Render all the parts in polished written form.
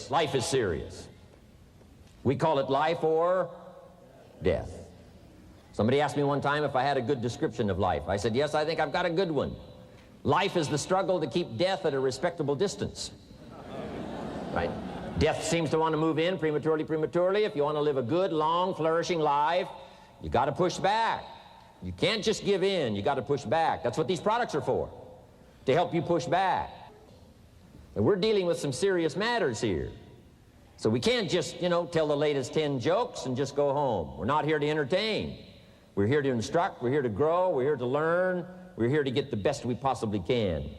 serious. Life is serious. We call it life or death. Somebody asked me one time if I had a good description of life. I said, yes, I think I've got a good one. Life is the struggle to keep death at a respectable distance. Right? Death seems to want to move in prematurely. If you want to live a good, long, flourishing life, you got to push back. You can't just give in. You got to push back. That's what these products are for, to help you push back. And we're dealing with some serious matters here. So we can't just, tell the latest 10 jokes and just go home. We're not here to entertain. We're here to instruct. We're here to grow. We're here to learn. We're here to get the best we possibly can.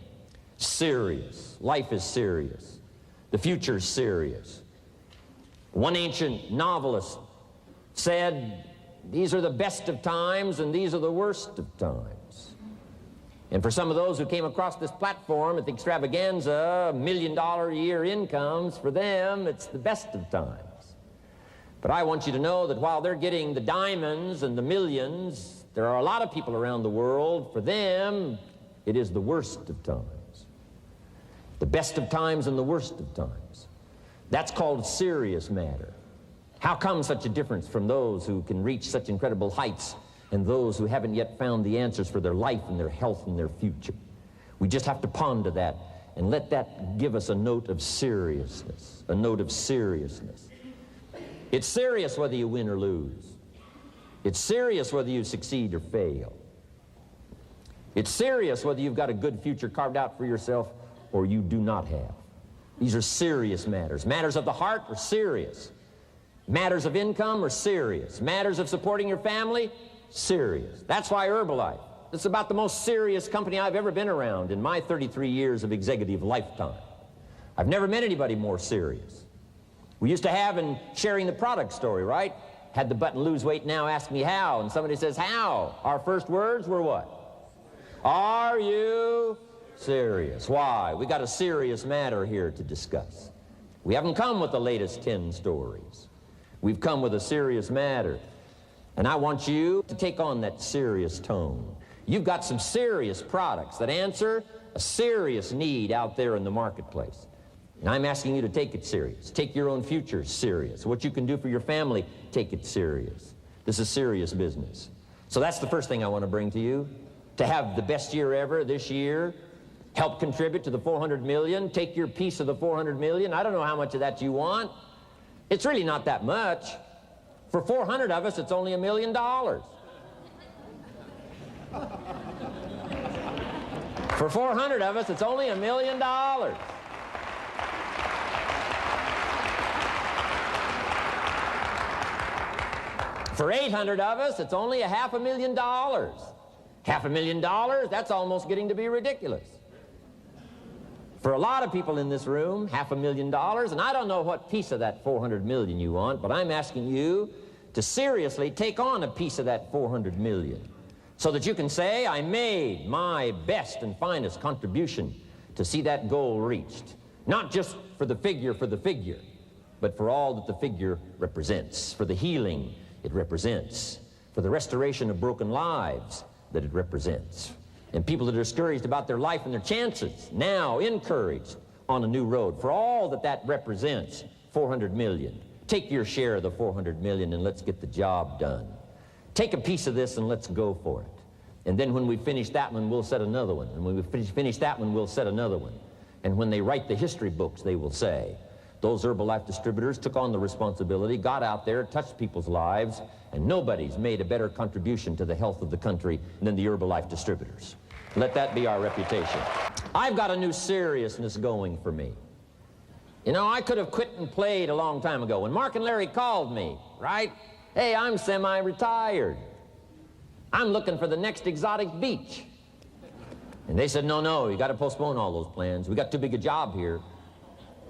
Serious. Life is serious. The future is serious. One ancient novelist said, these are the best of times and these are the worst of times. And for some of those who came across this platform at the extravaganza, $1 million a year incomes, for them, it's the best of times. But I want you to know that while they're getting the diamonds and the millions, there are a lot of people around the world, for them, it is the worst of times. The best of times and the worst of times. That's called serious matter. How come such a difference from those who can reach such incredible heights and those who haven't yet found the answers for their life and their health and their future? We just have to ponder that and let that give us a note of seriousness, a note of seriousness. It's serious whether you win or lose. It's serious whether you succeed or fail. It's serious whether you've got a good future carved out for yourself or you do not have. These are serious matters. Matters of the heart are serious. Matters of income are serious. Matters of supporting your family, serious. That's why Herbalife, it's about the most serious company I've ever been around in my 33 years of executive lifetime. I've never met anybody more serious. We used to have in sharing the product story, right? Had the button lose weight now, ask me how. And somebody says, how? Our first words were what? Are you serious? Why? We got a serious matter here to discuss. We haven't come with the latest 10 stories. We've come with a serious matter. And I want you to take on that serious tone. You've got some serious products that answer a serious need out there in the marketplace. And I'm asking you to take it serious. Take your own future serious. What you can do for your family, take it serious. This is serious business. So that's the first thing I want to bring to you. To have the best year ever this year, help contribute to the 400 million, take your piece of the 400 million. I don't know how much of that you want. It's really not that much. For 400 of us, it's only $1 million. For 400 of us, it's only $1 million. For 800 of us, it's only $500,000. $500,000, that's almost getting to be ridiculous. For a lot of people in this room, $500,000, and I don't know what piece of that 400 million you want, but I'm asking you to seriously take on a piece of that 400 million so that you can say, I made my best and finest contribution to see that goal reached. Not just for the figure, but for all that the figure represents, for the healing it represents, for the restoration of broken lives that it represents. And people that are discouraged about their life and their chances, now encouraged on a new road. For all that that represents, 400 million. Take your share of the 400 million and let's get the job done. Take a piece of this and let's go for it. And then when we finish that one, we'll set another one. And when we finish that one, we'll set another one. And when they write the history books, they will say, those Herbalife distributors took on the responsibility, got out there, touched people's lives, and nobody's made a better contribution to the health of the country than the Herbalife distributors. Let that be our reputation. I've got a new seriousness going for me. You know, I could have quit and played a long time ago. When Mark and Larry called me, right? Hey, I'm semi-retired. I'm looking for the next exotic beach. And they said, no, you got to postpone all those plans. We got too big a job here.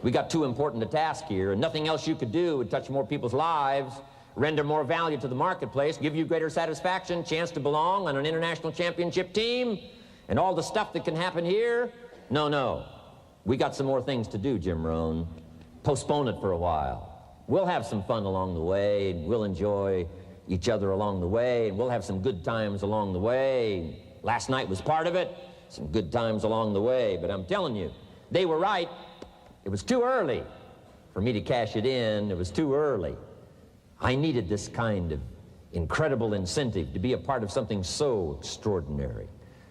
We got too important a task here, and nothing else you could do would touch more people's lives, render more value to the marketplace, give you greater satisfaction, chance to belong on an international championship team, and all the stuff that can happen here. No. We got some more things to do, Jim Rohn. Postpone it for a while. We'll have some fun along the way, and we'll enjoy each other along the way, and we'll have some good times along the way. Last night was part of it, some good times along the way, but I'm telling you, they were right. It was too early for me to cash it in. It was too early. I needed this kind of incredible incentive to be a part of something so extraordinary.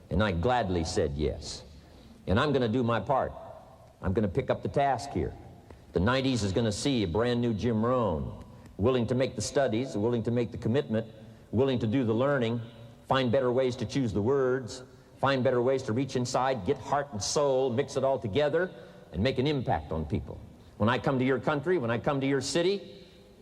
And I gladly said yes. And I'm going to do my part. I'm going to pick up the task here. The 90s is going to see a brand new Jim Rohn, willing to make the studies, willing to make the commitment, willing to do the learning, find better ways to choose the words, find better ways to reach inside, get heart and soul, mix it all together, and make an impact on people. When I come to your country, when I come to your city,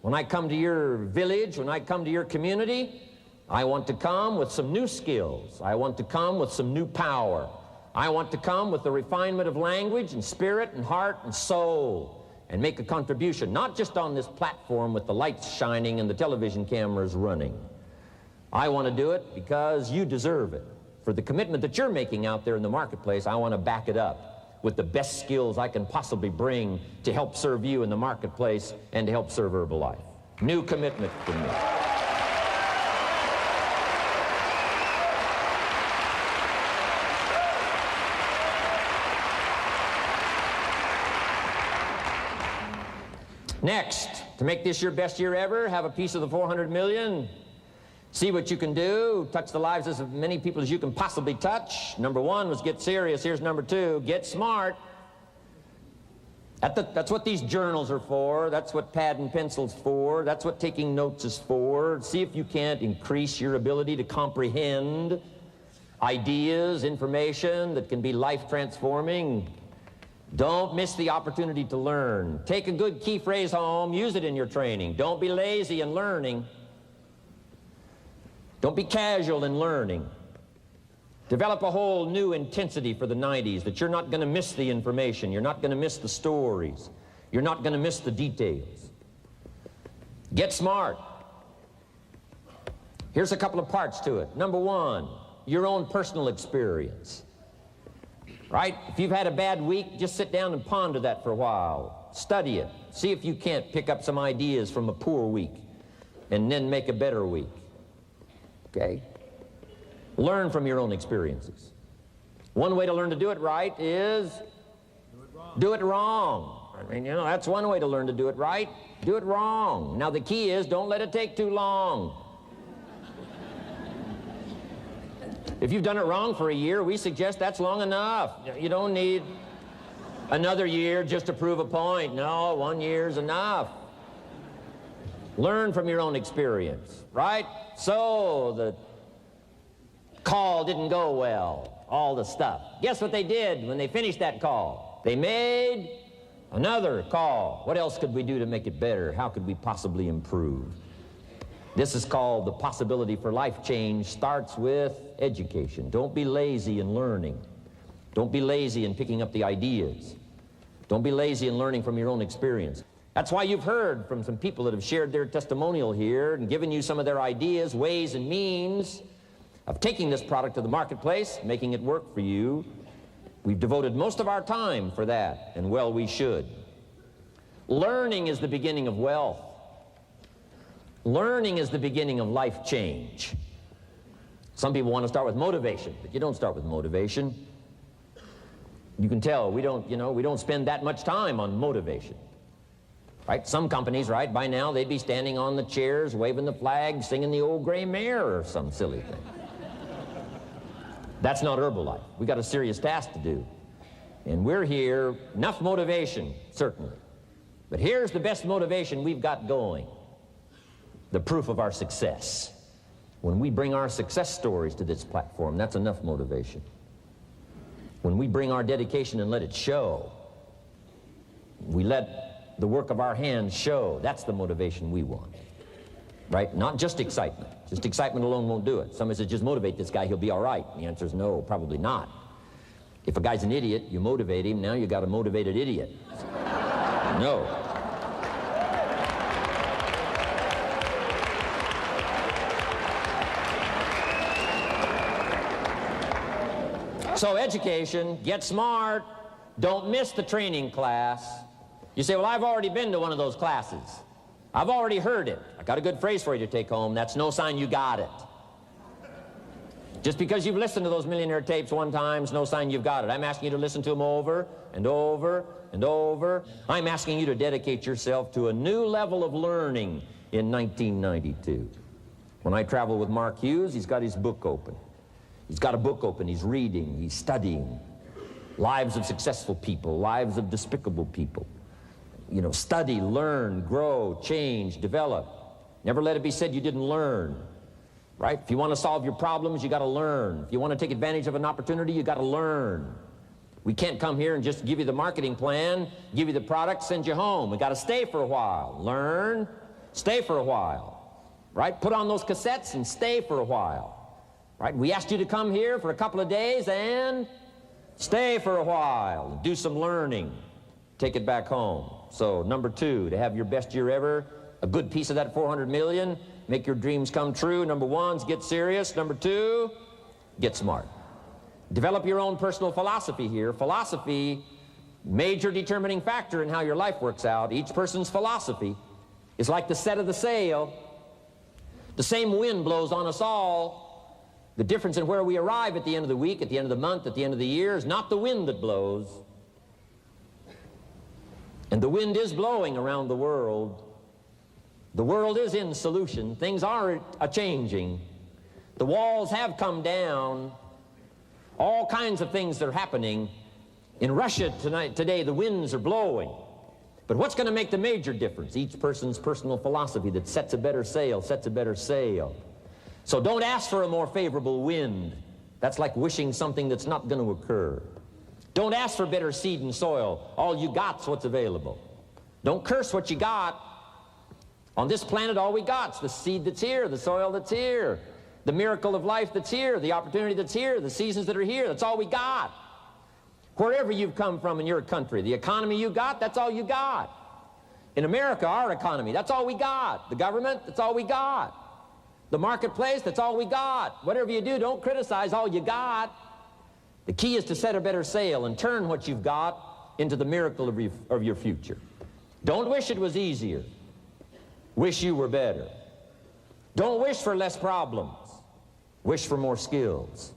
when I come to your village, when I come to your community, I want to come with some new skills. I want to come with some new power. I want to come with the refinement of language and spirit and heart and soul and make a contribution, not just on this platform with the lights shining and the television cameras running. I want to do it because you deserve it. For the commitment that you're making out there in the marketplace, I want to back it up with the best skills I can possibly bring to help serve you in the marketplace and to help serve Herbalife. New commitment from me. Next, to make this your best year ever, have a piece of the 400 million. See what you can do, touch the lives of as many people as you can possibly touch. Number one was get serious. Here's number two, get smart. That's what these journals are for. That's what pad and pencil's for. That's what taking notes is for. See if you can't increase your ability to comprehend ideas, information that can be life-transforming. Don't miss the opportunity to learn. Take a good key phrase home, use it in your training. Don't be lazy in learning. Don't be casual in learning. Develop a whole new intensity for the 90s that you're not going to miss the information. You're not going to miss the stories. You're not going to miss the details. Get smart. Here's a couple of parts to it. Number one, your own personal experience. Right? If you've had a bad week, just sit down and ponder that for a while. Study it. See if you can't pick up some ideas from a poor week and then make a better week. Okay? Learn from your own experiences. One way to learn to do it right is do it wrong. I mean, you know, that's one way to learn to do it right. Do it wrong. Now the key is don't let it take too long. If you've done it wrong for a year, we suggest that's long enough. You don't need another year just to prove a point. No, 1 year's enough. Learn from your own experience, right? So the call didn't go well, all the stuff. Guess what they did when they finished that call? They made another call. What else could we do to make it better? How could we possibly improve? This is called the possibility for life change. Starts with education. Don't be lazy in learning. Don't be lazy in picking up the ideas. Don't be lazy in learning from your own experience. That's why you've heard from some people that have shared their testimonial here and given you some of their ideas, ways, and means of taking this product to the marketplace, making it work for you. We've devoted most of our time for that, and well, we should. Learning is the beginning of wealth. Learning is the beginning of life change. Some people want to start with motivation, but you don't start with motivation. You can tell we don't spend that much time on motivation. Right? Some companies, right, by now they'd be standing on the chairs, waving the flag, singing the old gray mare or some silly thing. That's not Herbalife. We got a serious task to do. And we're here, enough motivation, certainly. But here's the best motivation we've got going. The proof of our success. When we bring our success stories to this platform, that's enough motivation. When we bring our dedication and let it show, we let the work of our hands show, that's the motivation we want. Right? Not just excitement. Just excitement alone won't do it. Somebody says, just motivate this guy, he'll be all right. The answer is no, probably not. If a guy's an idiot, you motivate him, now you got a motivated idiot. No. So education, get smart, don't miss the training class. You say, well, I've already been to one of those classes. I've already heard it. I got a good phrase for you to take home. That's no sign you got it. Just because you've listened to those millionaire tapes one time is no sign you've got it. I'm asking you to listen to them over and over and over. I'm asking you to dedicate yourself to a new level of learning in 1992. When I travel with Mark Hughes, he's got his book open. He's got a book open. He's reading. He's studying. Lives of successful people, lives of despicable people. You know, study, learn, grow, change, develop. Never let it be said you didn't learn. Right? If you want to solve your problems, you got to learn. If you want to take advantage of an opportunity, you got to learn. We can't come here and just give you the marketing plan, give you the product, send you home. We got to stay for a while. Learn, stay for a while. Right? Put on those cassettes and stay for a while. Right? We asked you to come here for a couple of days and stay for a while. Do some learning. Take it back home. So, number 2, to have your best year ever, a good piece of that 400 million, make your dreams come true. Number 1 is get serious. Number 2, get smart. Develop your own personal philosophy here. Philosophy, major determining factor in how your life works out. Each person's philosophy is like the set of the sail. The same wind blows on us all. The difference in where we arrive at the end of the week, at the end of the month, at the end of the year is not the wind that blows. And the wind is blowing around the world. The world is in solution. Things are a-changing. The walls have come down. All kinds of things are happening. In Russia today, the winds are blowing. But what's going to make the major difference? Each person's personal philosophy that sets a better sail, sets a better sail. So don't ask for a more favorable wind. That's like wishing something that's not going to occur. Don't ask for better seed and soil. All you got's what's available. Don't curse what you got. On this planet, all we got's the seed that's here, the soil that's here, the miracle of life that's here, the opportunity that's here, the seasons that are here. That's all we got. Wherever you've come from in your country, the economy you got, that's all you got. In America, our economy, that's all we got. The government, that's all we got. The marketplace, that's all we got. Whatever you do, don't criticize all you got. The key is to set a better sail and turn what you've got into the miracle of your future. Don't wish it was easier. Wish you were better. Don't wish for less problems. Wish for more skills.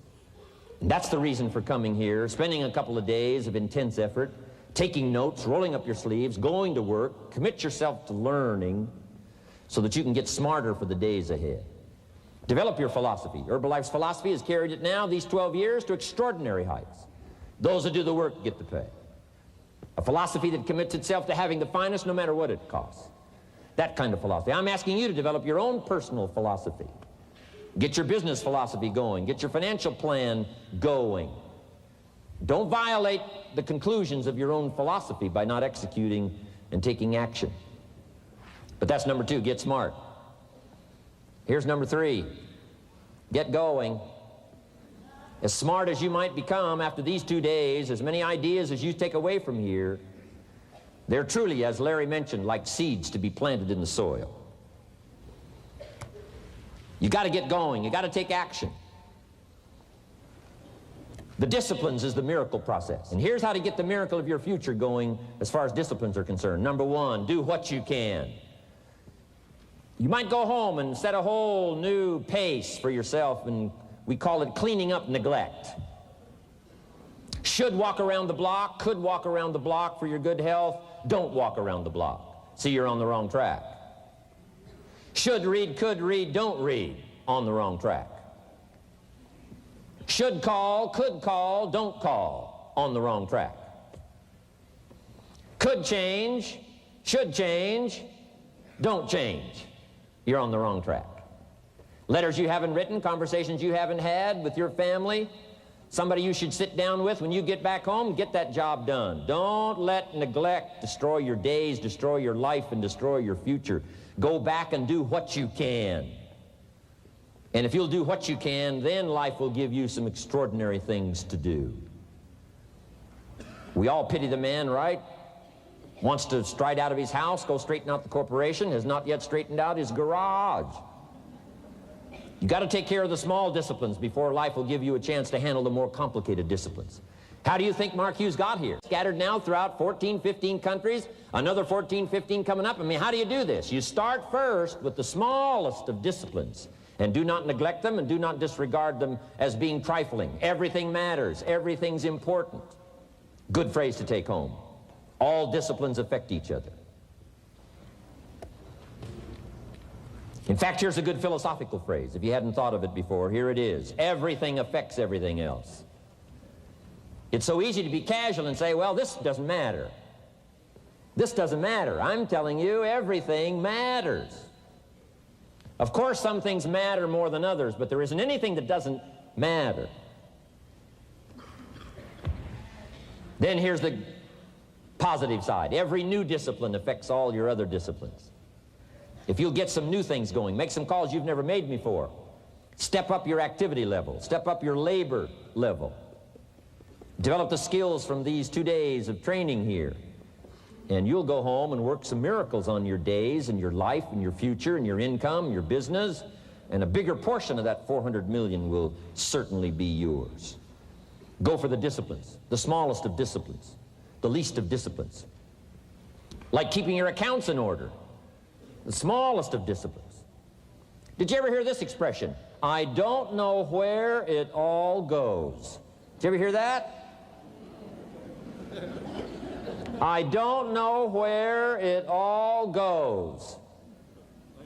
And that's the reason for coming here, spending a couple of days of intense effort, taking notes, rolling up your sleeves, going to work, commit yourself to learning so that you can get smarter for the days ahead. Develop your philosophy. Herbalife's philosophy has carried it now, these 12 years, to extraordinary heights. Those that do the work get the pay. A philosophy that commits itself to having the finest no matter what it costs. That kind of philosophy. I'm asking you to develop your own personal philosophy. Get your business philosophy going. Get your financial plan going. Don't violate the conclusions of your own philosophy by not executing and taking action. But that's number 2, get smart. Here's number 3, get going. As smart as you might become after these 2 days, as many ideas as you take away from here, they're truly, as Larry mentioned, like seeds to be planted in the soil. You got to get going. You got to take action. The disciplines is the miracle process. And here's how to get the miracle of your future going as far as disciplines are concerned. Number 1, do what you can. You might go home and set a whole new pace for yourself, and we call it cleaning up neglect. Should walk around the block, could walk around the block for your good health. Don't walk around the block. See, you're on the wrong track. Should read, could read, don't read. On the wrong track. Should call, could call, don't call. On the wrong track. Could change, should change, don't change. You're on the wrong track. Letters you haven't written, conversations you haven't had with your family, somebody you should sit down with when you get back home, get that job done. Don't let neglect destroy your days, destroy your life, and destroy your future. Go back and do what you can. And if you'll do what you can, then life will give you some extraordinary things to do. We all pity the man, right? Wants to stride out of his house, go straighten out the corporation, has not yet straightened out his garage. You got to take care of the small disciplines before life will give you a chance to handle the more complicated disciplines. How do you think Mark Hughes got here? Scattered now throughout 14, 15 countries, another 14, 15 coming up. I mean, how do you do this? You start first with the smallest of disciplines. And do not neglect them and do not disregard them as being trifling. Everything matters. Everything's important. Good phrase to take home. All disciplines affect each other. In fact, here's a good philosophical phrase. If you hadn't thought of it before, here it is. Everything affects everything else. It's so easy to be casual and say, well, this doesn't matter. This doesn't matter. I'm telling you, everything matters. Of course, some things matter more than others, but there isn't anything that doesn't matter. Then here's the positive side. Every new discipline affects all your other disciplines. If you'll get some new things going, make some calls you've never made before, step up your activity level, step up your labor level, develop the skills from these 2 days of training here, and you'll go home and work some miracles on your days and your life and your future and your income, your business, and a bigger portion of that 400 million will certainly be yours. Go for the disciplines, the smallest of disciplines, the least of disciplines. Like keeping your accounts in order, the smallest of disciplines. Did you ever hear this expression? I don't know where it all goes. Did you ever hear that? I don't know where it all goes.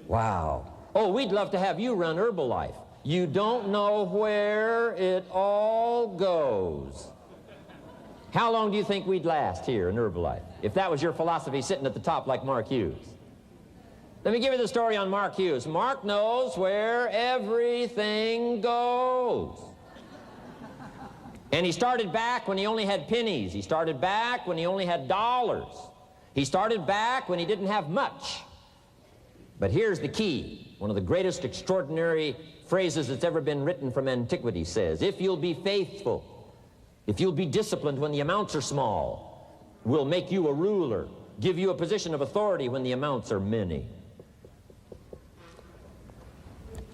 Wow. Oh, we'd love to have you run Herbalife. You don't know where it all goes. How long do you think we'd last here in Herbalife if that was your philosophy sitting at the top like Mark Hughes? Let me give you the story on Mark Hughes. Mark knows where everything goes. And he started back when he only had pennies. He started back when he only had dollars. He started back when he didn't have much. But here's the key. One of the greatest extraordinary phrases that's ever been written from antiquity says, if you'll be faithful, if you'll be disciplined when the amounts are small, we'll make you a ruler, give you a position of authority when the amounts are many.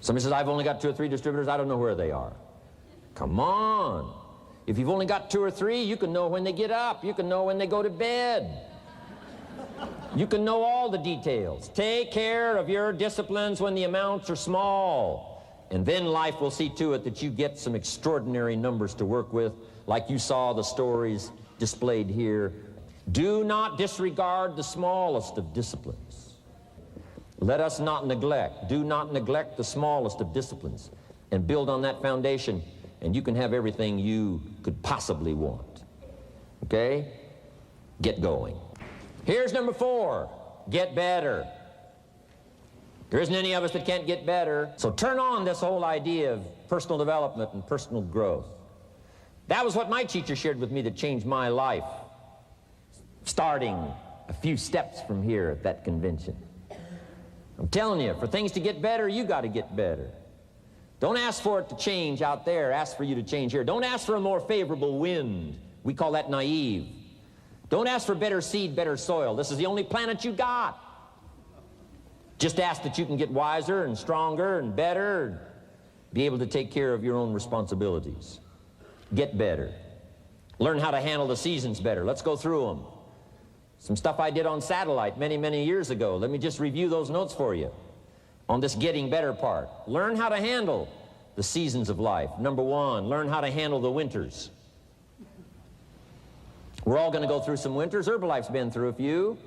Somebody says, I've only got 2 or 3 distributors, I don't know where they are. Come on. If you've only got 2 or 3, you can know when they get up. You can know when they go to bed. You can know all the details. Take care of your disciplines when the amounts are small. And then life will see to it that you get some extraordinary numbers to work with, like you saw the stories displayed here. Do not disregard the smallest of disciplines. Let us not neglect. Do not neglect the smallest of disciplines. And build on that foundation, and you can have everything you could possibly want. Okay? Get going. Here's number 4. Get better. There isn't any of us that can't get better. So turn on this whole idea of personal development and personal growth. That was what my teacher shared with me that changed my life, starting a few steps from here at that convention. I'm telling you, for things to get better, you got to get better. Don't ask for it to change out there. Ask for you to change here. Don't ask for a more favorable wind. We call that naive. Don't ask for better seed, better soil. This is the only planet you got. Just ask that you can get wiser and stronger and better, and be able to take care of your own responsibilities. Get better. Learn how to handle the seasons better. Let's go through them. Some stuff I did on satellite many, many years ago. Let me just review those notes for you on this getting better part. Learn how to handle the seasons of life. Number 1, learn how to handle the winters. We're all going to go through some winters. Herbalife's been through a few.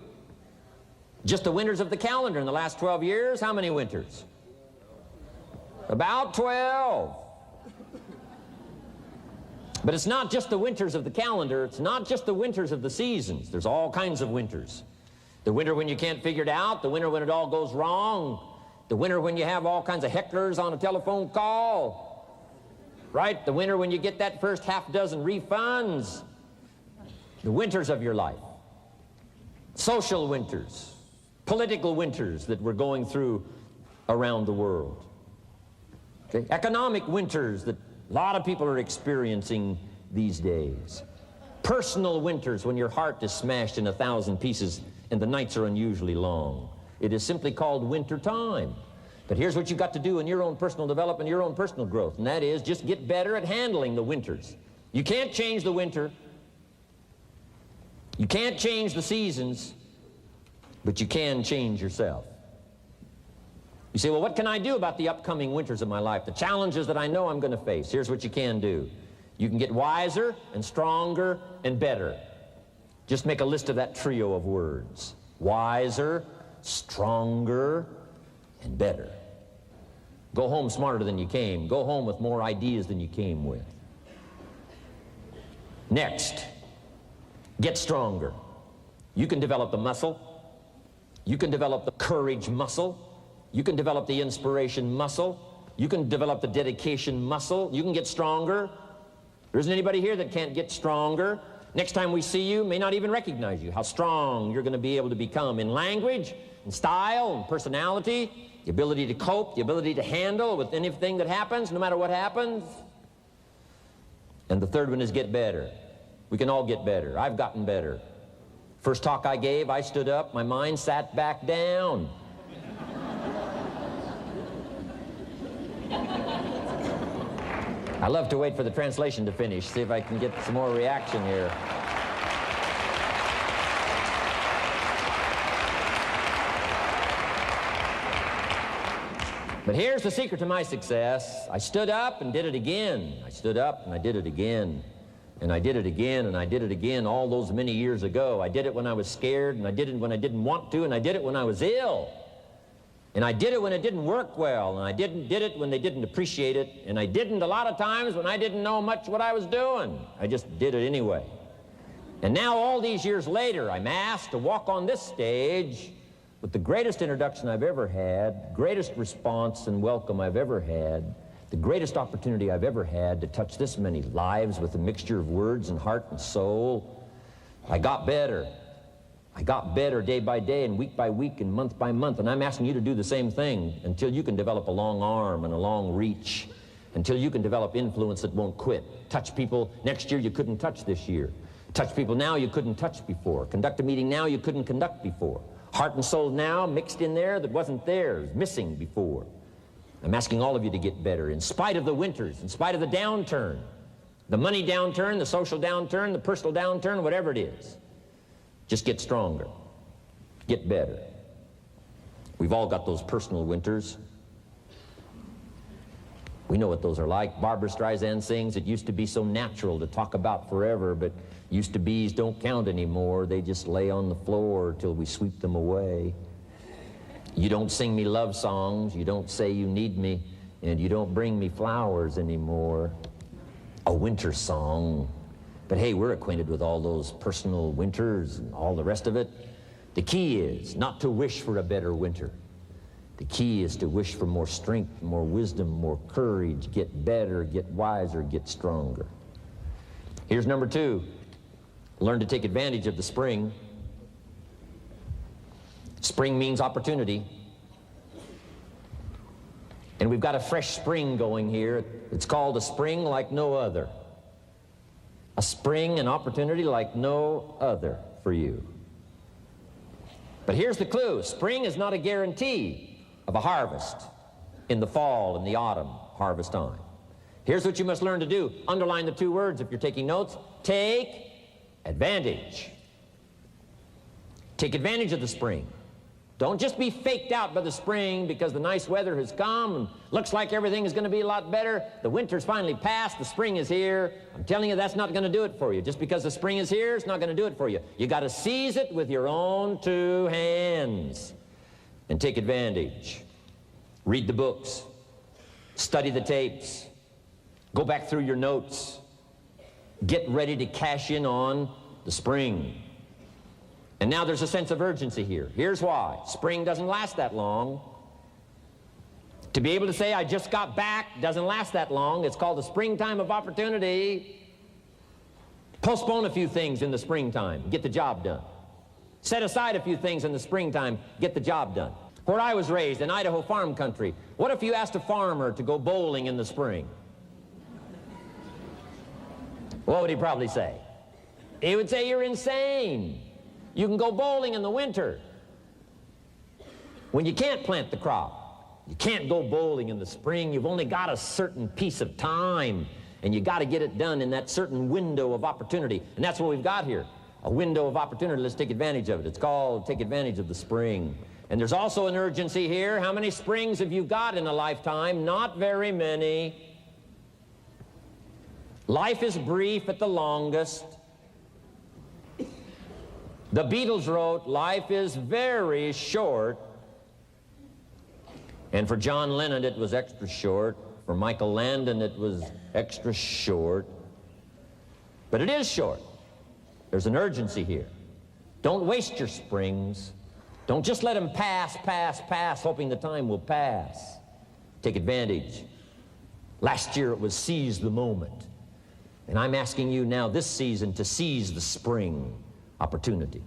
Just the winters of the calendar in the last 12 years, how many winters? About 12. But it's not just the winters of the calendar. It's not just the winters of the seasons. There's all kinds of winters. The winter when you can't figure it out. The winter when it all goes wrong. The winter when you have all kinds of hecklers on a telephone call. Right? The winter when you get that first half dozen refunds. The winters of your life. Social winters. Political winters that we're going through around the world. Okay? Economic winters that a lot of people are experiencing these days. Personal winters when your heart is smashed in 1,000 pieces and the nights are unusually long. It is simply called winter time. But here's what you've got to do in your own personal development, your own personal growth, and that is just get better at handling the winters. You can't change the winter. You can't change the seasons, but you can change yourself. You say, well, what can I do about the upcoming winters of my life, the challenges that I know I'm going to face? Here's what you can do. You can get wiser and stronger and better. Just make a list of that trio of words. Wiser, stronger, and better. Go home smarter than you came. Go home with more ideas than you came with. Next, get stronger. You can develop the muscle. You can develop the courage muscle. You can develop the inspiration muscle. You can develop the dedication muscle. You can get stronger. There isn't anybody here that can't get stronger. Next time we see you, may not even recognize you, how strong you're going to be able to become in language, in style, and personality, the ability to cope, the ability to handle with anything that happens, no matter what happens. And the third one is get better. We can all get better. I've gotten better. First talk I gave, I stood up, my mind sat back down. I love to wait for the translation to finish, see if I can get some more reaction here. But here's the secret to my success. I stood up and did it again. I stood up and I did it again. And I did it again and I did it again all those many years ago. I did it when I was scared, and I did it when I didn't want to, and I did it when I was ill. And I did it when it didn't work well, and I did it when they didn't appreciate it, and I didn't a lot of times when I didn't know much what I was doing. I just did it anyway. And now all these years later, I'm asked to walk on this stage with the greatest introduction I've ever had, greatest response and welcome I've ever had, the greatest opportunity I've ever had to touch this many lives with a mixture of words and heart and soul. I got better. I got better day by day and week by week and month by month, and I'm asking you to do the same thing until you can develop a long arm and a long reach, until you can develop influence that won't quit. Touch people next year you couldn't touch this year. Touch people now you couldn't touch before. Conduct a meeting now you couldn't conduct before. Heart and soul now mixed in there that wasn't there, missing before. I'm asking all of you to get better in spite of the winters, in spite of the downturn, the money downturn, the social downturn, the personal downturn, whatever it is. Just get stronger. Get better. We've all got those personal winters. We know what those are like. Barbara Streisand sings, it used to be so natural to talk about forever, but used to be's don't count anymore. They just lay on the floor till we sweep them away. You don't sing me love songs. You don't say you need me, and you don't bring me flowers anymore. A winter song. But hey, we're acquainted with all those personal winters and all the rest of it. The key is not to wish for a better winter. The key is to wish for more strength, more wisdom, more courage, get better, get wiser, get stronger. Here's number 2. Learn to take advantage of the spring. Spring means opportunity. And we've got a fresh spring going here. It's called a spring like no other. A spring, an opportunity like no other for you. But here's the clue. Spring is not a guarantee of a harvest in the fall and the autumn harvest time. Here's what you must learn to do. Underline the 2 words if you're taking notes. Take advantage. Take advantage of the spring. Don't just be faked out by the spring because the nice weather has come and looks like everything is going to be a lot better. The winter's finally passed, the spring is here. I'm telling you, that's not going to do it for you. Just because the spring is here, it's not going to do it for you. You got to seize it with your own 2 hands and take advantage. Read the books. Study the tapes. Go back through your notes. Get ready to cash in on the spring. And now there's a sense of urgency here. Here's why. Spring doesn't last that long. To be able to say, I just got back, doesn't last that long. It's called the springtime of opportunity. Postpone a few things in the springtime. Get the job done. Set aside a few things in the springtime. Get the job done. Where I was raised, in Idaho farm country, what if you asked a farmer to go bowling in the spring? What would he probably say? He would say, you're insane. You can go bowling in the winter. When you can't plant the crop, you can't go bowling in the spring. You've only got a certain piece of time, and you got to get it done in that certain window of opportunity. And that's what we've got here, a window of opportunity. Let's take advantage of it. It's called take advantage of the spring. And there's also an urgency here. How many springs have you got in a lifetime? Not very many. Life is brief at the longest. The Beatles wrote, life is very short. And for John Lennon, it was extra short. For Michael Landon, it was extra short. But it is short. There's an urgency here. Don't waste your springs. Don't just let them pass, hoping the time will pass. Take advantage. Last year it was seize the moment. And I'm asking you now this season to seize the spring opportunity.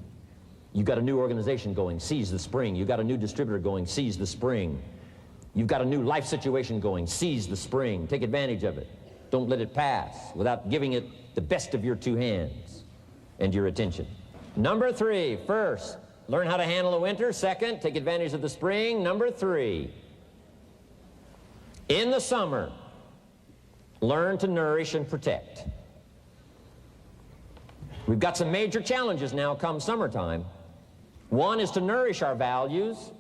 You've got a new organization going, seize the spring. You've got a new distributor going, seize the spring. You've got a new life situation going, seize the spring. Take advantage of it. Don't let it pass without giving it the best of your two hands and your attention. Number 3, first, learn how to handle the winter. Second, take advantage of the spring. Number 3, in the summer, learn to nourish and protect. We've got some major challenges now come summertime. One is to nourish our values.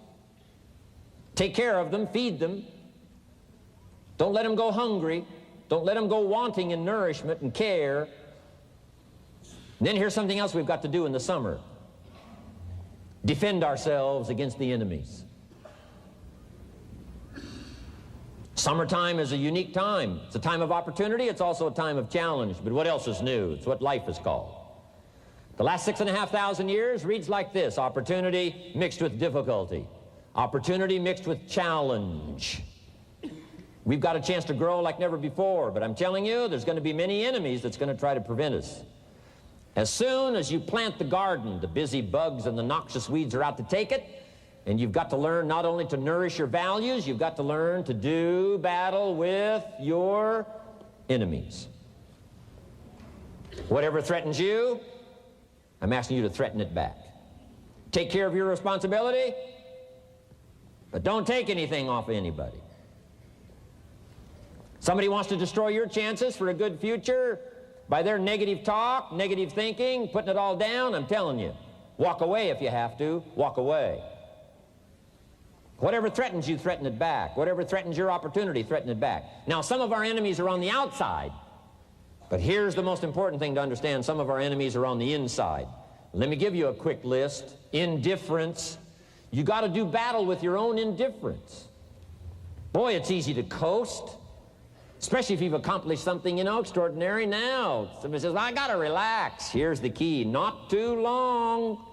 Take care of them, feed them. Don't let them go hungry. Don't let them go wanting in nourishment and care. And then here's something else we've got to do in the summer. Defend ourselves against the enemies. Summertime is a unique time. It's a time of opportunity. It's also a time of challenge. But what else is new? It's what life is called. The last 6,500 years reads like this: opportunity mixed with difficulty. Opportunity mixed with challenge. We've got a chance to grow like never before, but I'm telling you, there's going to be many enemies that's going to try to prevent us. As soon as you plant the garden, the busy bugs and the noxious weeds are out to take it, and you've got to learn not only to nourish your values, you've got to learn to do battle with your enemies. Whatever threatens you, I'm asking you to threaten it back. Take care of your responsibility, but don't take anything off of anybody. Somebody wants to destroy your chances for a good future by their negative talk, negative thinking, putting it all down. I'm telling you, walk away if you have to. Walk away. Whatever threatens you, threaten it back. Whatever threatens your opportunity, threaten it back. Now, some of our enemies are on the outside, but here's the most important thing to understand. Some of our enemies are on the inside. Let me give you a quick list. Indifference. You got to do battle with your own indifference. Boy, it's easy to coast. Especially if you've accomplished something, extraordinary. Now, somebody says, well, I got to relax. Here's the key: not too long.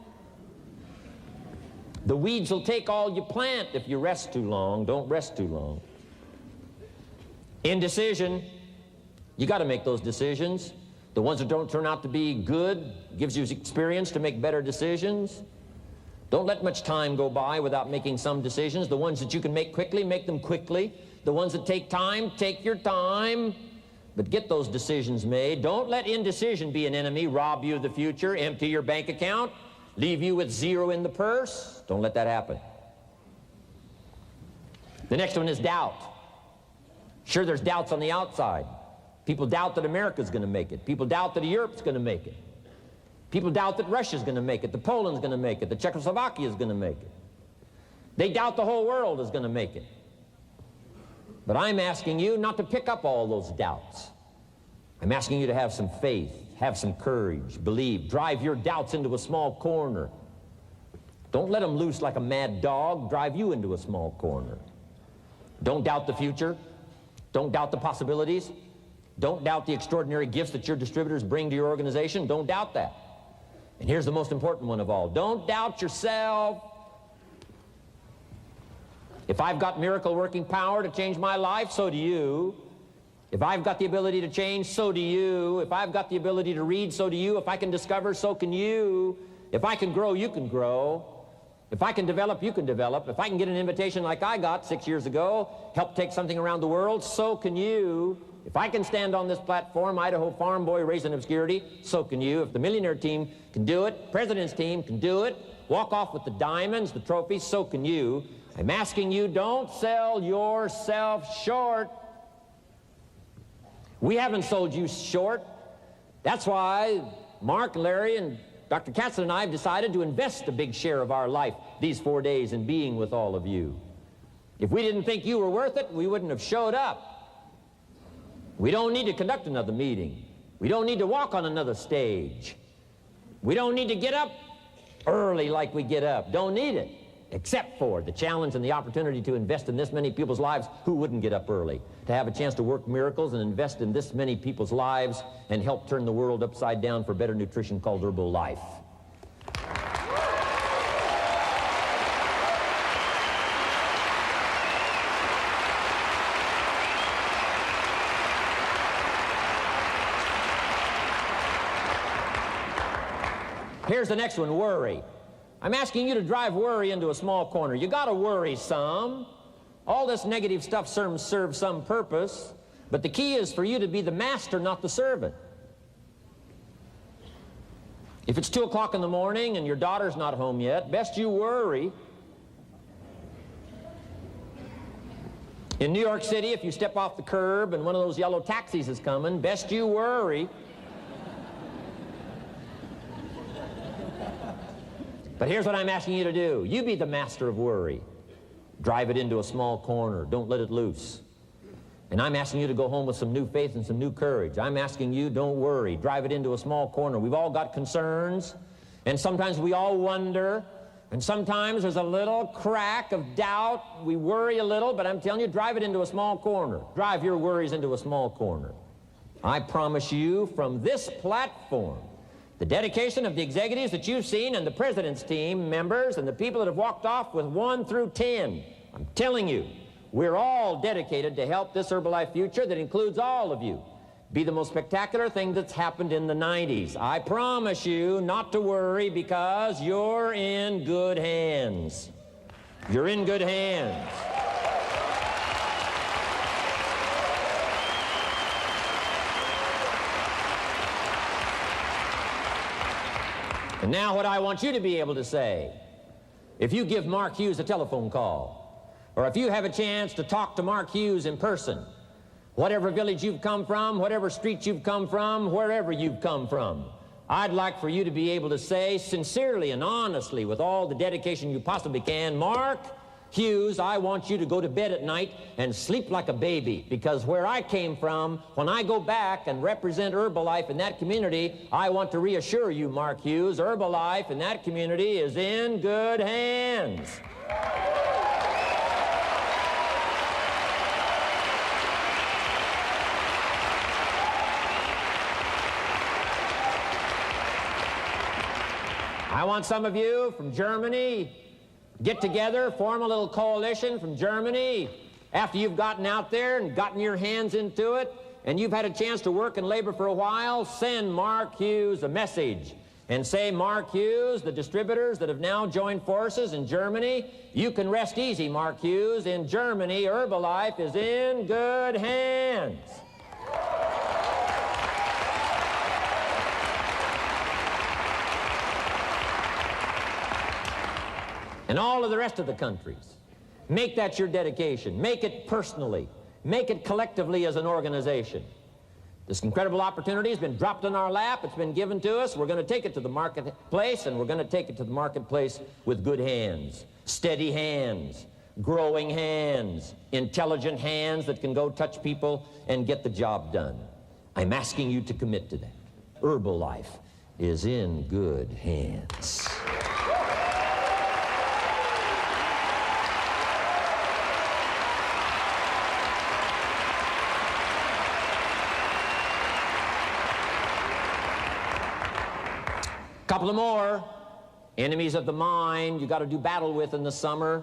The weeds will take all you plant if you rest too long. Don't rest too long. Indecision. You got to make those decisions. The ones that don't turn out to be good gives you experience to make better decisions. Don't let much time go by without making some decisions. The ones that you can make quickly, make them quickly. The ones that take time, take your time, but get those decisions made. Don't let indecision be an enemy, rob you of the future, empty your bank account, leave you with zero in the purse. Don't let that happen. The next one is doubt. Sure, there's doubts on the outside. People doubt that America's going to make it. People doubt that Europe's going to make it. People doubt that Russia's going to make it, that Poland's going to make it, that Czechoslovakia is going to make it. They doubt the whole world is going to make it. But I'm asking you not to pick up all those doubts. I'm asking you to have some faith, have some courage, believe, drive your doubts into a small corner. Don't let them loose like a mad dog, drive you into a small corner. Don't doubt the future. Don't doubt the possibilities. Don't doubt the extraordinary gifts that your distributors bring to your organization. Don't doubt that. And here's the most important one of all. Don't doubt yourself. If I've got miracle working power to change my life, so do you. If I've got the ability to change, so do you. If I've got the ability to read, so do you. If I can discover, so can you. If I can grow, you can grow. If I can develop, you can develop. If I can get an invitation like I got 6 years ago, help take something around the world, so can you. If I can stand on this platform, Idaho farm boy raised in obscurity, so can you. If the millionaire team can do it, president's team can do it, walk off with the diamonds, the trophies, so can you. I'm asking you, don't sell yourself short. We haven't sold you short. That's why Mark, Larry, and Dr. Katzen and I have decided to invest a big share of our life these 4 days in being with all of you. If we didn't think you were worth it, we wouldn't have showed up. We don't need to conduct another meeting. We don't need to walk on another stage. We don't need to get up early like we get up. Don't need it, except for the challenge and the opportunity to invest in this many people's lives who wouldn't get up early, to have a chance to work miracles and invest in this many people's lives and help turn the world upside down for better nutrition called Herbal Life. Here's the next one, worry. I'm asking you to drive worry into a small corner. You got to worry some. All this negative stuff serves some purpose, but the key is for you to be the master, not the servant. If it's 2 o'clock in the morning and your daughter's not home yet, best you worry. In New York City, if you step off the curb and one of those yellow taxis is coming, best you worry. But here's what I'm asking you to do. You be the master of worry. Drive it into a small corner. Don't let it loose. And I'm asking you to go home with some new faith and some new courage. I'm asking you, don't worry. Drive it into a small corner. We've all got concerns, and sometimes we all wonder, and sometimes there's a little crack of doubt. We worry a little, but I'm telling you, drive it into a small corner. Drive your worries into a small corner. I promise you, from this platform, the dedication of the executives that you've seen and the president's team members and the people that have walked off with 1 through 10, I'm telling you, we're all dedicated to help this Herbalife future that includes all of you be the most spectacular thing that's happened in the 90s. I promise you not to worry, because you're in good hands. You're in good hands. And now what I want you to be able to say, if you give Mark Hughes a telephone call, or if you have a chance to talk to Mark Hughes in person, whatever village you've come from, whatever street you've come from, wherever you've come from, I'd like for you to be able to say sincerely and honestly, with all the dedication you possibly can, Mark Hughes, I want you to go to bed at night and sleep like a baby, because where I came from, when I go back and represent Herbalife in that community, I want to reassure you, Mark Hughes, Herbalife in that community is in good hands. I want some of you from Germany, get together, form a little coalition from Germany. After you've gotten out there and gotten your hands into it, and you've had a chance to work and labor for a while, send Mark Hughes a message and say, Mark Hughes, the distributors that have now joined forces in Germany, you can rest easy, Mark Hughes. In Germany, Herbalife is in good hands. And all of the rest of the countries, make that your dedication. Make it personally. Make it collectively as an organization. This incredible opportunity has been dropped in our lap. It's been given to us. We're going to take it to the marketplace, and we're going to take it to the marketplace with good hands, steady hands, growing hands, intelligent hands that can go touch people and get the job done. I'm asking you to commit to that. Herbalife is in good hands. Couple of more enemies of the mind you got to do battle with in the summer.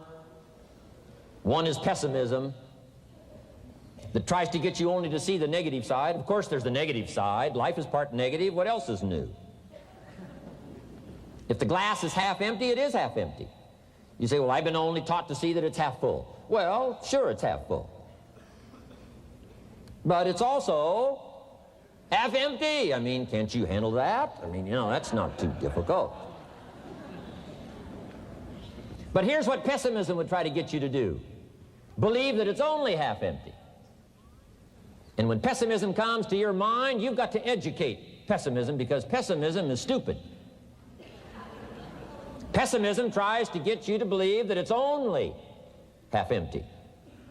One is pessimism, that tries to get you only to see the negative side. Of course there's the negative side. Life is part negative. What else is new? If the glass is half empty, it is half empty. You say, well, I've been only taught to see that it's half full. Well, sure, it's half full. But it's also half empty. I mean, can't you handle that? I mean, you know, that's not too difficult. But here's what pessimism would try to get you to do. Believe that it's only half empty. And when pessimism comes to your mind, you've got to educate pessimism, because pessimism is stupid. Pessimism tries to get you to believe that it's only half empty.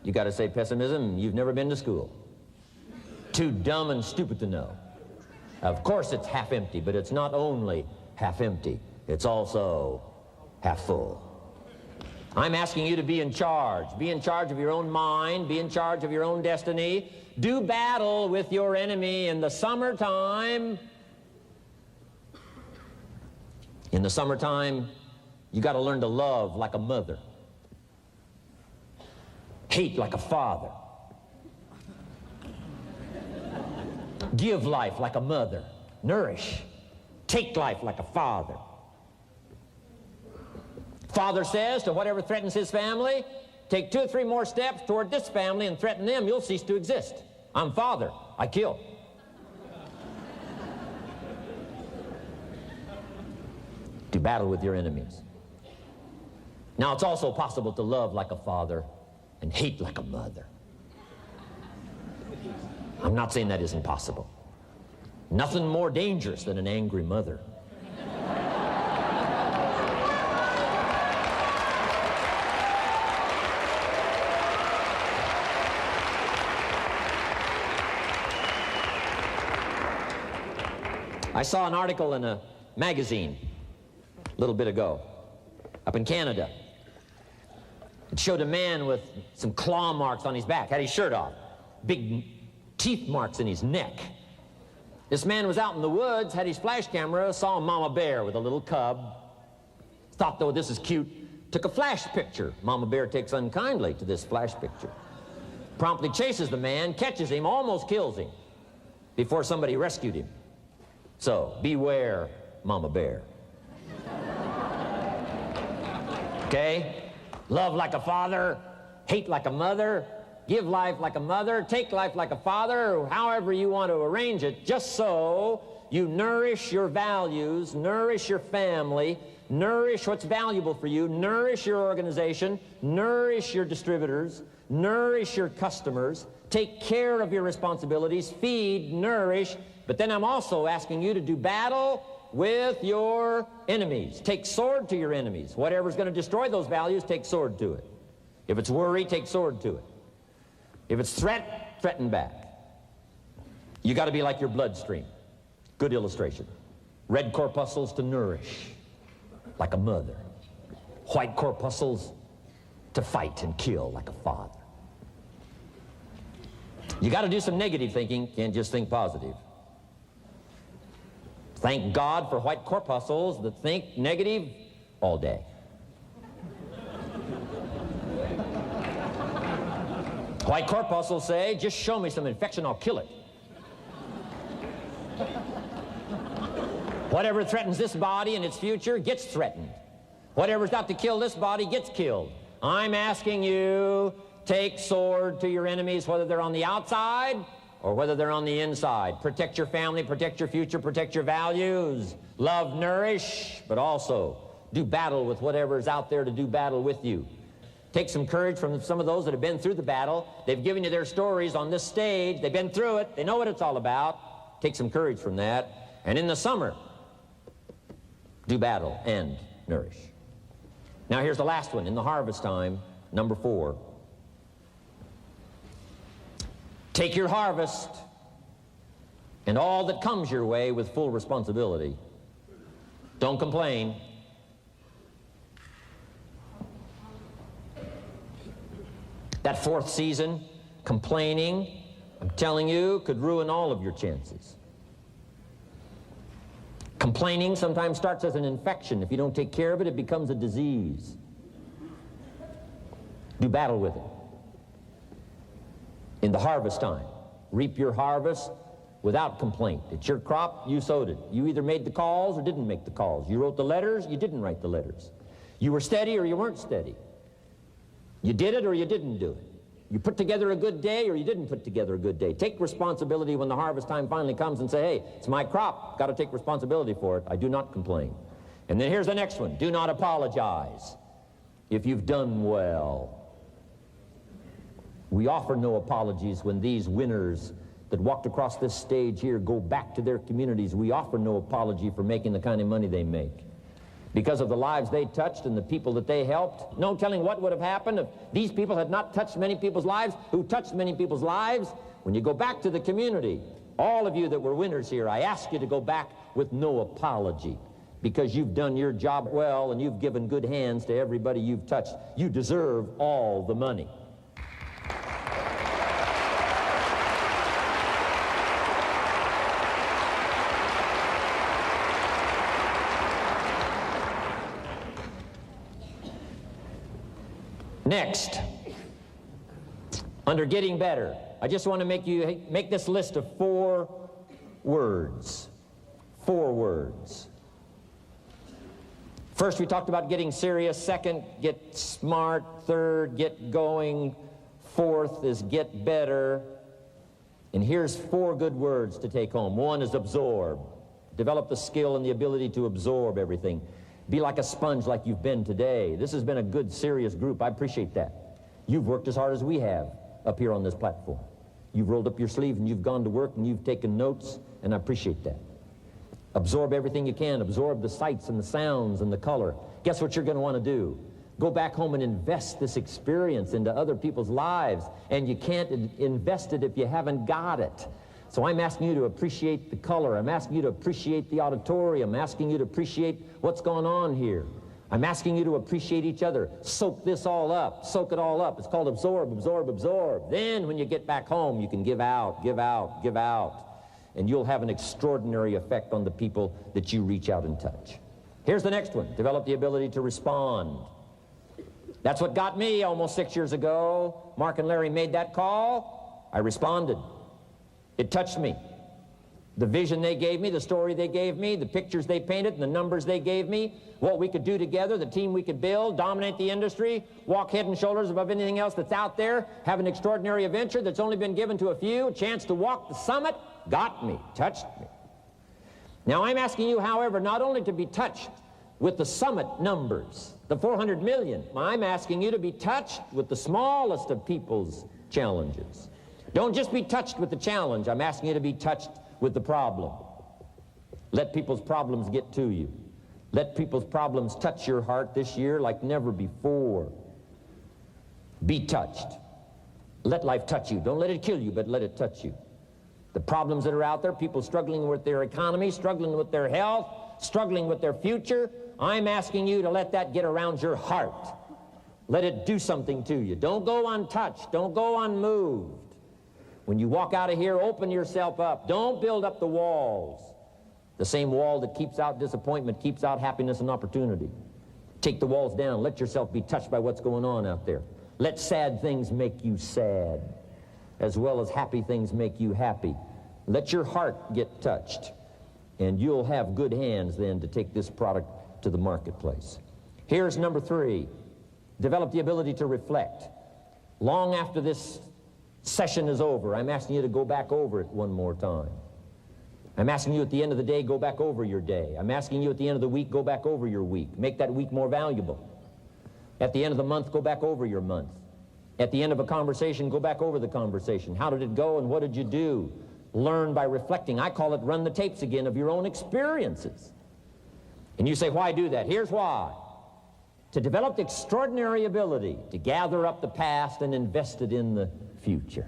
You got to say, pessimism, you've never been to school. Too dumb and stupid to know. Of course it's half empty, but it's not only half empty. It's also half full. I'm asking you to be in charge. Be in charge of your own mind. Be in charge of your own destiny. Do battle with your enemy in the summertime. In the summertime, you got to learn to love like a mother. Hate like a father. Give life like a mother. Nourish. Take life like a father. Father says to whatever threatens his family, take 2 or 3 more steps toward this family and threaten them, you'll cease to exist. I'm father. I kill. Do battle with your enemies. Now, it's also possible to love like a father and hate like a mother. I'm not saying that isn't possible. Nothing more dangerous than an angry mother. I saw an article in a magazine a little bit ago up in Canada. It showed a man with some claw marks on his back, had his shirt off, big teeth marks in his neck. This man was out in the woods, had his flash camera, saw a mama bear with a little cub, thought, though, this is cute, took a flash picture. Mama bear takes unkindly to this flash picture. Promptly chases the man, catches him, almost kills him before somebody rescued him. So, beware, mama bear. Okay? Love like a father, hate like a mother, give life like a mother, take life like a father, however you want to arrange it, just so you nourish your values, nourish your family, nourish what's valuable for you, nourish your organization, nourish your distributors, nourish your customers, take care of your responsibilities, feed, nourish, but then I'm also asking you to do battle with your enemies. Take sword to your enemies. Whatever's going to destroy those values, take sword to it. If it's worry, take sword to it. If it's threat, threaten back. You got to be like your bloodstream. Good illustration. Red corpuscles to nourish, like a mother. White corpuscles to fight and kill, like a father. You got to do some negative thinking, can't just think positive. Thank God for white corpuscles that think negative all day. White corpuscles say, just show me some infection, I'll kill it. Whatever threatens this body and its future gets threatened. Whatever's got to kill this body gets killed. I'm asking you, take sword to your enemies, whether they're on the outside or whether they're on the inside. Protect your family, protect your future, protect your values. Love, nourish, but also do battle with whatever's out there to do battle with you. Take some courage from some of those that have been through the battle. They've given you their stories on this stage. They've been through it. They know what it's all about. Take some courage from that. And in the summer, do battle and nourish. Now here's the last one. In the harvest time, number 4. Take your harvest and all that comes your way with full responsibility. Don't complain. That 4th season, complaining, I'm telling you, could ruin all of your chances. Complaining sometimes starts as an infection. If you don't take care of it, it becomes a disease. Do battle with it. In the harvest time, reap your harvest without complaint. It's your crop, you sowed it. You either made the calls or didn't make the calls. You wrote the letters, you didn't write the letters. You were steady or you weren't steady. You did it or you didn't do it. You put together a good day or you didn't put together a good day. Take responsibility when the harvest time finally comes and say, hey, it's my crop. Got to take responsibility for it. I do not complain. And then here's the next one. Do not apologize if you've done well. We offer no apologies when these winners that walked across this stage here go back to their communities. We offer no apology for making the kind of money they make. because of the lives they touched and the people that they helped. No telling what would have happened if these people had not touched many people's lives, who touched many people's lives. When you go back to the community, all of you that were winners here, I ask you to go back with no apology, because you've done your job well and you've given good hands to everybody you've touched. You deserve all the money. Next, under getting better, I just want to make this list of 4 words. 4 words. First, we talked about getting serious. Second, get smart. Third, get going. Fourth is get better. And here's 4 good words to take home. 1 is absorb. Develop the skill and the ability to absorb everything. Be like a sponge like you've been today. This has been a good, serious group. I appreciate that. You've worked as hard as we have up here on this platform. You've rolled up your sleeves and you've gone to work and you've taken notes, and I appreciate that. Absorb everything you can. Absorb the sights and the sounds and the color. Guess what you're going to want to do? Go back home and invest this experience into other people's lives, and you can't invest it if you haven't got it. So I'm asking you to appreciate the color. I'm asking you to appreciate the auditorium. I'm asking you to appreciate what's going on here. I'm asking you to appreciate each other. Soak this all up. Soak it all up. It's called absorb, absorb, absorb. Then when you get back home, you can give out, give out, give out. And you'll have an extraordinary effect on the people that you reach out and touch. Here's the next one. Develop the ability to respond. That's what got me almost 6 years ago. Mark and Larry made that call. I responded. It touched me. The vision they gave me, the story they gave me, the pictures they painted, and the numbers they gave me, what we could do together, the team we could build, dominate the industry, walk head and shoulders above anything else that's out there, have an extraordinary adventure that's only been given to a few, a chance to walk the summit, got me, touched me. Now I'm asking you, however, not only to be touched with the summit numbers, the 400 million, I'm asking you to be touched with the smallest of people's challenges. Don't just be touched with the challenge. I'm asking you to be touched with the problem. Let people's problems get to you. Let people's problems touch your heart this year like never before. Be touched. Let life touch you. Don't let it kill you, but let it touch you. The problems that are out there, people struggling with their economy, struggling with their health, struggling with their future, I'm asking you to let that get around your heart. Let it do something to you. Don't go untouched. Don't go unmoved. When you walk out of here, open yourself up. Don't build up the walls. The same wall that keeps out disappointment keeps out happiness and opportunity. Take the walls down. Let yourself be touched by what's going on out there. Let sad things make you sad, as well as happy things make you happy. Let your heart get touched, and you'll have good hands then to take this product to the marketplace. Here's number 3. Develop the ability to reflect. Long after this session is over, I'm asking you to go back over it one more time. I'm asking you at the end of the day, go back over your day. I'm asking you at the end of the week, go back over your week. Make that week more valuable. At the end of the month, go back over your month. At the end of a conversation, go back over the conversation. How did it go and what did you do? Learn by reflecting. I call it run the tapes again of your own experiences. And you say, why do that? Here's why. To develop the extraordinary ability to gather up the past and invest it in the future.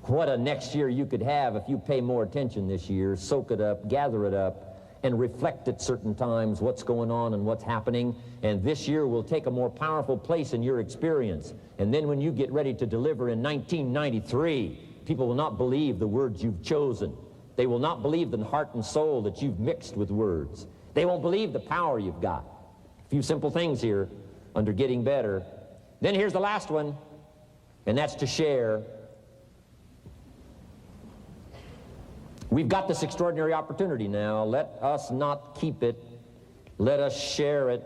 What a next year you could have if you pay more attention this year, soak it up, gather it up, and reflect at certain times what's going on and what's happening. And this year will take a more powerful place in your experience. And then when you get ready to deliver in 1993, people will not believe the words you've chosen. They will not believe the heart and soul that you've mixed with words. They won't believe the power you've got. A few simple things here under getting better. Then here's the last one, and that's to share. We've got this extraordinary opportunity now. Let us not keep it. Let us share it.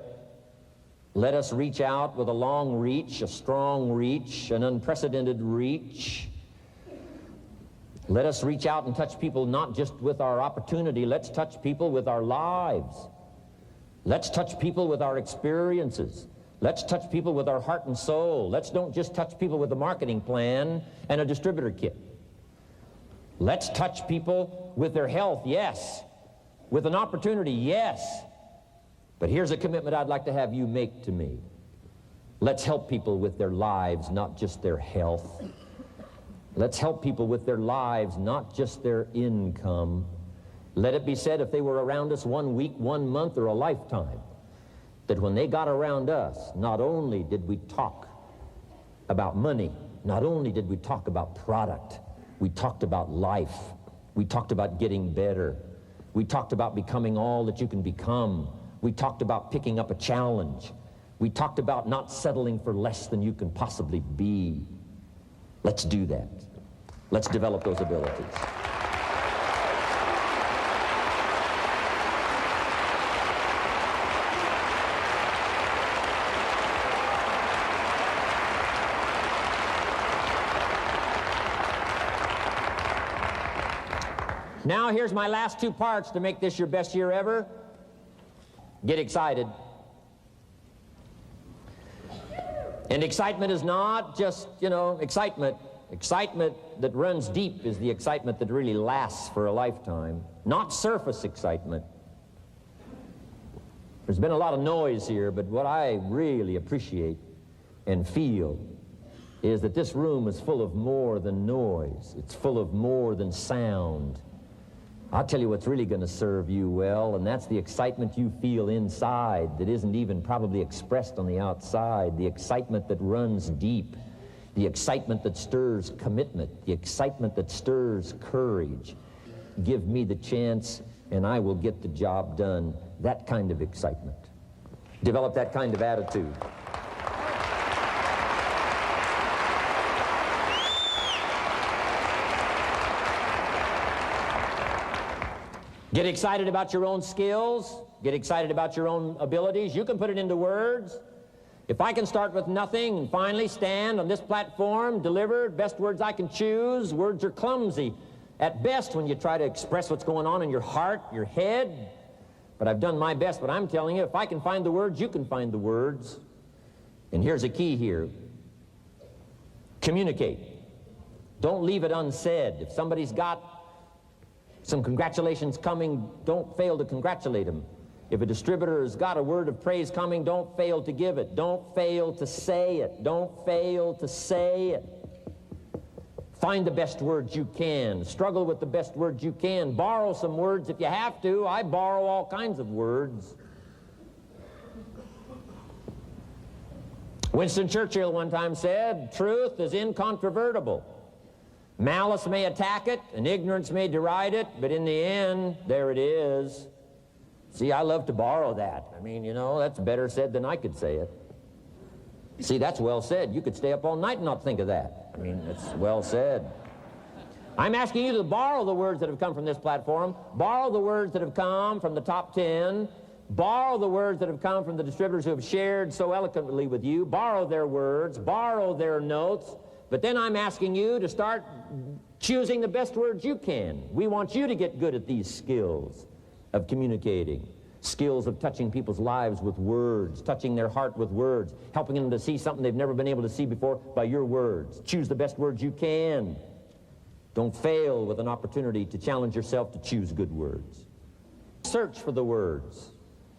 Let us reach out with a long reach, a strong reach, an unprecedented reach. Let us reach out and touch people not just with our opportunity. Let's touch people with our lives. Let's touch people with our experiences. Let's touch people with our heart and soul. Let's don't just touch people with a marketing plan and a distributor kit. Let's touch people with their health, yes. With an opportunity, yes. But here's a commitment I'd like to have you make to me. Let's help people with their lives, not just their health. Let's help people with their lives, not just their income. Let it be said, if they were around us 1 week, 1 month, or a lifetime, that when they got around us, not only did we talk about money, not only did we talk about product, we talked about life. We talked about getting better. We talked about becoming all that you can become. We talked about picking up a challenge. We talked about not settling for less than you can possibly be. Let's do that. Let's develop those abilities. Now here's my last 2 parts to make this your best year ever. Get excited. And excitement is not just, excitement. Excitement that runs deep is the excitement that really lasts for a lifetime, not surface excitement. There's been a lot of noise here, but what I really appreciate and feel is that this room is full of more than noise. It's full of more than sound. I'll tell you what's really going to serve you well, and that's the excitement you feel inside that isn't even probably expressed on the outside, the excitement that runs deep, the excitement that stirs commitment, the excitement that stirs courage. Give me the chance, and I will get the job done. That kind of excitement. Develop that kind of attitude. Get excited about your own skills. Get excited about your own abilities. You can put it into words. If I can start with nothing and finally stand on this platform, deliver best words I can choose, words are clumsy at best when you try to express what's going on in your heart, your head. But I've done my best. But I'm telling you, if I can find the words, you can find the words. And here's a key here. Communicate. Don't leave it unsaid. If somebody's got some congratulations coming, don't fail to congratulate them. If a distributor has got a word of praise coming, don't fail to give it. Don't fail to say it. Don't fail to say it. Find the best words you can. Struggle with the best words you can. Borrow some words if you have to. I borrow all kinds of words. Winston Churchill one time said, "Truth is incontrovertible. Malice may attack it, and ignorance may deride it, but in the end, there it is." See, I love to borrow that. I mean, that's better said than I could say it. See, that's well said. You could stay up all night and not think of that. I mean, it's well said. I'm asking you to borrow the words that have come from this platform, borrow the words that have come from the top 10, borrow the words that have come from the distributors who have shared so eloquently with you, borrow their words, borrow their notes, but then I'm asking you to start choosing the best words you can. We want you to get good at these skills of communicating, skills of touching people's lives with words, touching their heart with words, helping them to see something they've never been able to see before by your words. Choose the best words you can. Don't fail with an opportunity to challenge yourself to choose good words. Search for the words.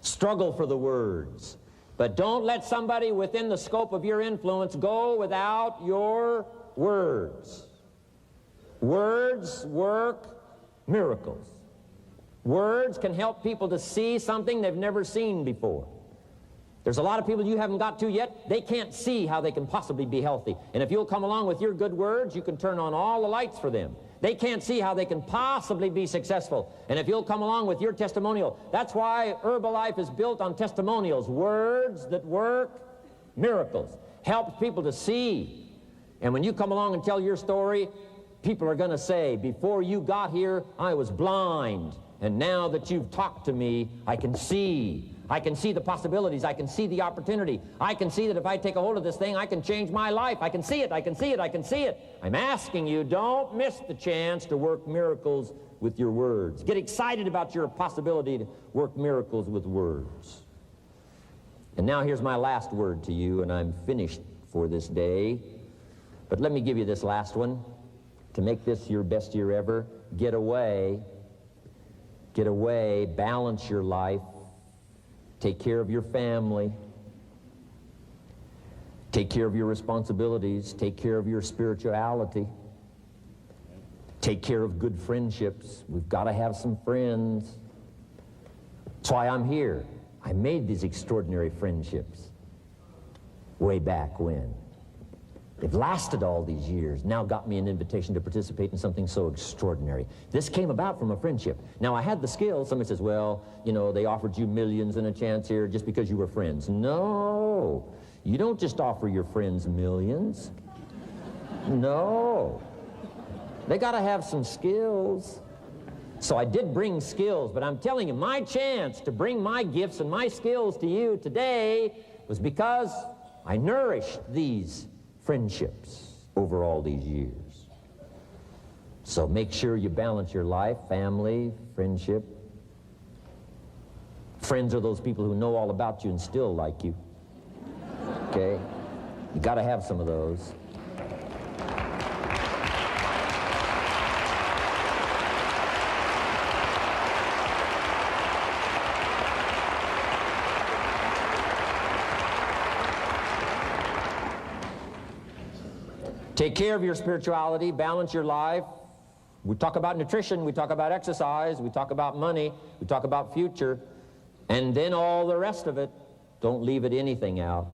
Struggle for the words. But don't let somebody within the scope of your influence go without your words. Words work miracles. Words can help people to see something they've never seen before. There's a lot of people you haven't got to yet. They can't see how they can possibly be healthy. And if you'll come along with your good words, you can turn on all the lights for them. They can't see how they can possibly be successful. And if you'll come along with your testimonial, that's why Herbalife is built on testimonials, words that work miracles, helps people to see. And when you come along and tell your story, people are going to say, before you got here, I was blind. And now that you've talked to me, I can see. I can see the possibilities. I can see the opportunity. I can see that if I take a hold of this thing, I can change my life. I can see it. I can see it. I can see it. I'm asking you, don't miss the chance to work miracles with your words. Get excited about your possibility to work miracles with words. And now here's my last word to you, and I'm finished for this day. But let me give you this last one. To make this your best year ever, get away, balance your life, Take care of your family. Take care of your responsibilities. Take care of your spirituality. Take care of good friendships. We've got to have some friends. That's why I'm here. I made these extraordinary friendships way back when. They've lasted all these years, now got me an invitation to participate in something so extraordinary. This came about from a friendship. Now, I had the skills. Somebody says, well, you know, they offered you millions and a chance here just because you were friends. No, you don't just offer your friends millions. No. They got to have some skills. So I did bring skills, but I'm telling you, my chance to bring my gifts and my skills to you today was because I nourished these friendships over all these years. So make sure you balance your life, family, friendship. Friends are those people who know all about you and still like you. Okay? You got to have some of those. Take care of your spirituality, balance your life. We talk about nutrition, we talk about exercise, we talk about money, we talk about future, and then all the rest of it. Don't leave anything out.